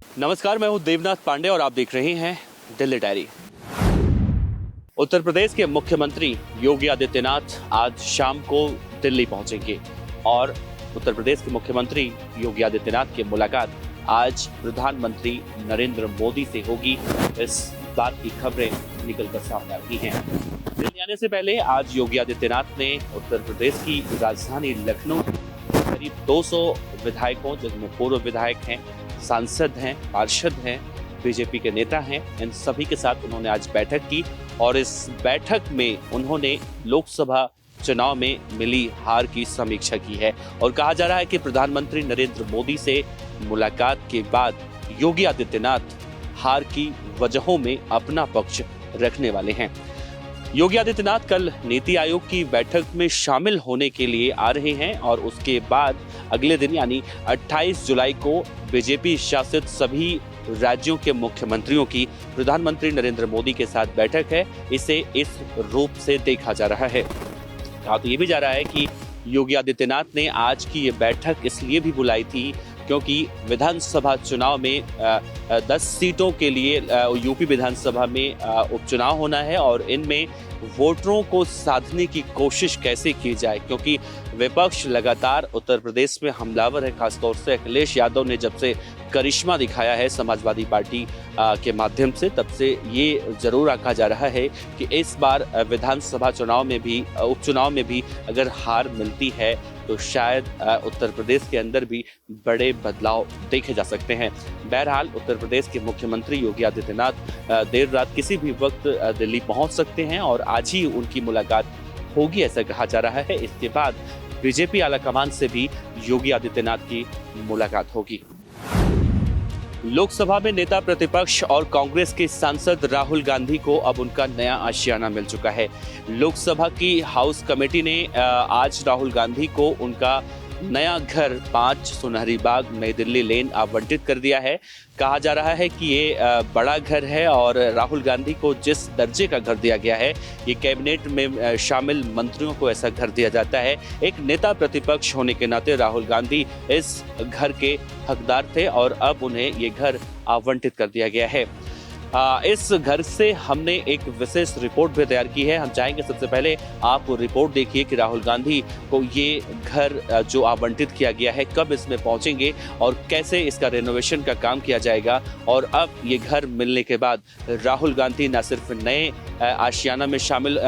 नमस्कार, मैं हूं देवनाथ पांडे और आप देख रहे हैं दिल्ली डायरी। उत्तर प्रदेश के मुख्यमंत्री योगी आदित्यनाथ आज शाम को दिल्ली पहुंचेंगे और उत्तर प्रदेश के मुख्यमंत्री योगी आदित्यनाथ की मुलाकात आज प्रधानमंत्री नरेंद्र मोदी से होगी। इस बात की खबरें निकलकर सामने आ रही हैं। दिल्ली आने से पहले आज योगी आदित्यनाथ ने उत्तर प्रदेश की राजधानी लखनऊ करीब 200 विधायकों, जिनमें पूर्व विधायक हैं, सांसद हैं, पार्षद हैं, बीजेपी के नेता हैं, इन सभी के साथ उन्होंने आज बैठक की और इस बैठक में उन्होंने लोकसभा चुनाव में मिली हार की समीक्षा की है और कहा जा रहा है कि प्रधानमंत्री नरेंद्र मोदी से मुलाकात के बाद योगी आदित्यनाथ हार की वजहों में अपना पक्ष रखने वाले हैं। योगी आदित्यनाथ कल नीति आयोग की बैठक में शामिल होने के लिए आ रहे हैं और उसके बाद अगले दिन यानी 28 जुलाई को बीजेपी शासित सभी राज्यों के मुख्यमंत्रियों की प्रधानमंत्री नरेंद्र मोदी के साथ बैठक है। इसे इस रूप से देखा जा रहा है। कहा तो ये भी जा रहा है कि योगी आदित्यनाथ ने आज की ये बैठक इसलिए भी बुलाई थी क्योंकि विधानसभा चुनाव में 10 सीटों के लिए यूपी विधानसभा में उपचुनाव होना है और इनमें वोटरों को साधने की कोशिश कैसे की जाए, क्योंकि विपक्ष लगातार उत्तर प्रदेश में हमलावर है। खासतौर से अखिलेश यादव ने जब से करिश्मा दिखाया है समाजवादी पार्टी के माध्यम से, तब से ये जरूर आंका जा रहा है कि इस बार विधानसभा चुनाव में भी, उपचुनाव में भी अगर हार मिलती है तो शायद उत्तर प्रदेश के अंदर भी बड़े बदलाव देखे जा सकते हैं। बहरहाल उत्तर प्रदेश के मुख्यमंत्री योगी आदित्यनाथ देर रात किसी भी वक्त दिल्ली पहुंच सकते हैं और आज ही उनकी मुलाकात होगी, ऐसा कहा जा रहा है। इसके बाद बीजेपी आलाकमान से भी योगी आदित्यनाथ की मुलाकात होगी। लोकसभा में नेता प्रतिपक्ष और कांग्रेस के सांसद राहुल गांधी को अब उनका नया आशियाना मिल चुका है। लोकसभा की हाउस कमेटी ने आज राहुल गांधी को उनका नया घर 5 सुनहरी बाग नई दिल्ली लेन आवंटित कर दिया है। कहा जा रहा है कि ये बड़ा घर है और राहुल गांधी को जिस दर्जे का घर दिया गया है, ये कैबिनेट में शामिल मंत्रियों को ऐसा घर दिया जाता है। एक नेता प्रतिपक्ष होने के नाते राहुल गांधी इस घर के हकदार थे और अब उन्हें ये घर आवंटित कर दिया गया है। इस घर से हमने एक विशेष रिपोर्ट भी तैयार की है। हम चाहेंगे सबसे पहले आप वो रिपोर्ट देखिए कि राहुल गांधी को ये घर जो आवंटित किया गया है कब इसमें पहुंचेंगे और कैसे इसका रेनोवेशन का काम किया जाएगा। और अब ये घर मिलने के बाद राहुल गांधी न सिर्फ नए आशियाना में शामिल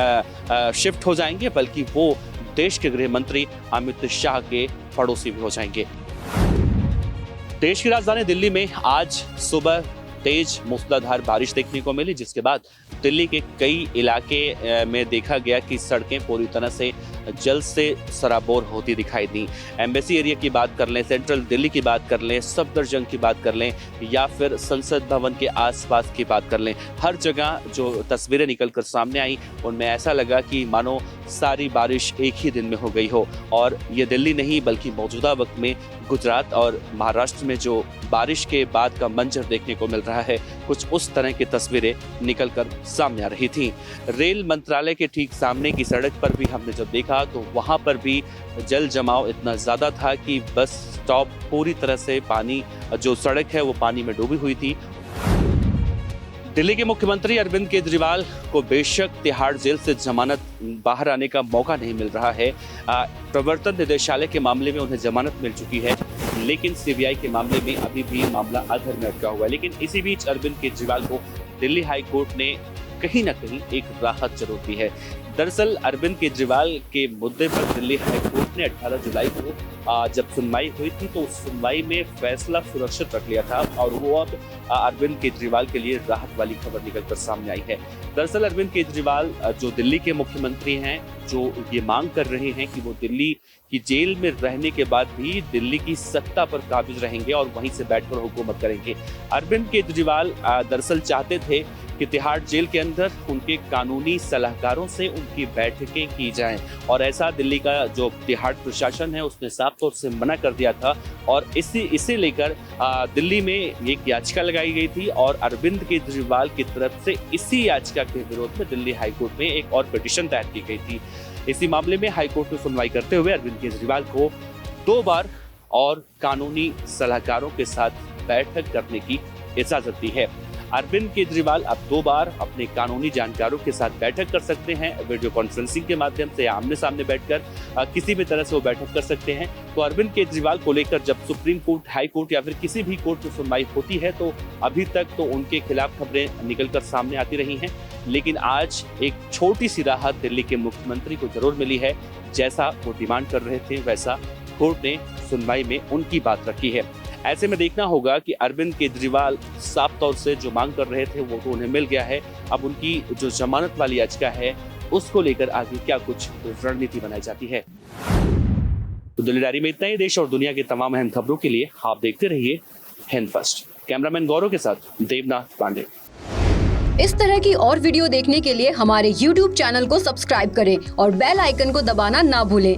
शिफ्ट हो जाएंगे, बल्कि वो देश के गृह मंत्री अमित शाह के पड़ोसी भी हो जाएंगे। देश की राजधानी दिल्ली में आज सुबह तेज मूसलाधार बारिश देखने को मिली, जिसके बाद दिल्ली के कई इलाके में देखा गया कि सड़कें पूरी तरह से जल से सराबोर होती दिखाई दी। एम्बेसी एरिया की बात कर लें, सेंट्रल दिल्ली की बात कर लें, सफदरजंग की बात कर लें या फिर संसद भवन के आसपास की बात कर लें, हर जगह जो तस्वीरें निकलकर सामने आई उनमें ऐसा लगा कि मानो सारी बारिश एक ही दिन में हो गई हो। और ये दिल्ली नहीं बल्कि मौजूदा वक्त में गुजरात और महाराष्ट्र में जो बारिश के बाद का मंजर देखने को मिल रहा है, कुछ उस तरह की तस्वीरें निकलकर सामने आ रही थी। रेल मंत्रालय के ठीक सामने की सड़क पर भी हमने जब देखा तो वहां पर भी जल जमाव इतना ज्यादा था कि बस स्टॉप पूरी तरह से पानी, जो सड़क है वो पानी में डूबी हुई थी। दिल्ली के मुख्यमंत्री अरविंद केजरीवाल को बेशक तिहाड़ जेल से जमानत बाहर आने का मौका नहीं मिल रहा है। प्रवर्तन निदेशालय के मामले में उन्हें जमानत मिल चुकी है, लेकिन सीबीआई के मामले में अभी भी मामला अधर में अटका हुआ है। लेकिन इसी बीच अरविंद केजरीवाल को दिल्ली हाई कोर्ट ने कहीं ना कहीं एक राहत जरूर दी है। दरअसल अरविंद केजरीवाल के मुद्दे पर दिल्ली हाई कोर्ट ने 18 जुलाई को जब सुनवाई हुई थी तो उस सुनवाई में फैसला सुरक्षित रख लिया था और वो अब अरविंद केजरीवाल के लिए राहत वाली खबर निकलकर सामने आई है। दरअसल अरविंद केजरीवाल जो दिल्ली के मुख्यमंत्री हैं, जो ये मांग कर रहे हैं कि वो दिल्ली की जेल में रहने के बाद भी दिल्ली की सत्ता पर काबिज रहेंगे और वहीं से बैठकर हुकूमत करेंगे। अरविंद केजरीवाल दरअसल चाहते थे कि तिहाड़ जेल के अंदर उनके कानूनी सलाहकारों से उनकी बैठकें की जाएं और ऐसा दिल्ली का जो तिहाड़ प्रशासन है उसने साफ तौर से मना कर दिया था और इसे लेकर दिल्ली में एक याचिका लगाई गई थी और अरविंद केजरीवाल की तरफ से इसी याचिका के विरोध में दिल्ली हाईकोर्ट में एक और पिटीशन दायर की गई थी। इसी मामले में हाईकोर्ट में सुनवाई करते हुए अरविंद केजरीवाल को 2 बार और कानूनी सलाहकारों के साथ बैठक करने की इजाजत दी है। अरविंद केजरीवाल अब 2 बार अपने कानूनी जानकारों के साथ बैठक कर सकते हैं, वीडियो कॉन्फ्रेंसिंग के माध्यम से या आमने सामने बैठकर किसी भी तरह से वो बैठक कर सकते हैं। तो अरविंद केजरीवाल को लेकर जब सुप्रीम कोर्ट, हाई कोर्ट या फिर किसी भी कोर्ट में सुनवाई होती है तो अभी तक तो उनके खिलाफ खबरें निकलकर सामने आती रही हैं, लेकिन आज एक छोटी सी राहत दिल्ली के मुख्यमंत्री को जरूर मिली है। जैसा वो डिमांड कर रहे थे वैसा कोर्ट ने सुनवाई में उनकी बात रखी है। ऐसे में देखना होगा कि अरविंद केजरीवाल साफ तौर से जो मांग कर रहे थे वो तो उन्हें मिल गया है। अब उनकी जो जमानत वाली याचिका है उसको लेकर आगे क्या कुछ रणनीति बनाई जाती है। तो दिल्ली डायरी में इतना ही। देश और दुनिया की तमाम अहम खबरों के लिए आप देखते रहिए हिंद फर्स्ट। कैमरामैन गौरव के साथ देवनाथ पांडे। इस तरह की और वीडियो देखने के लिए हमारे YouTube चैनल को सब्सक्राइब करें और बेल आइकन को दबाना ना भूलें।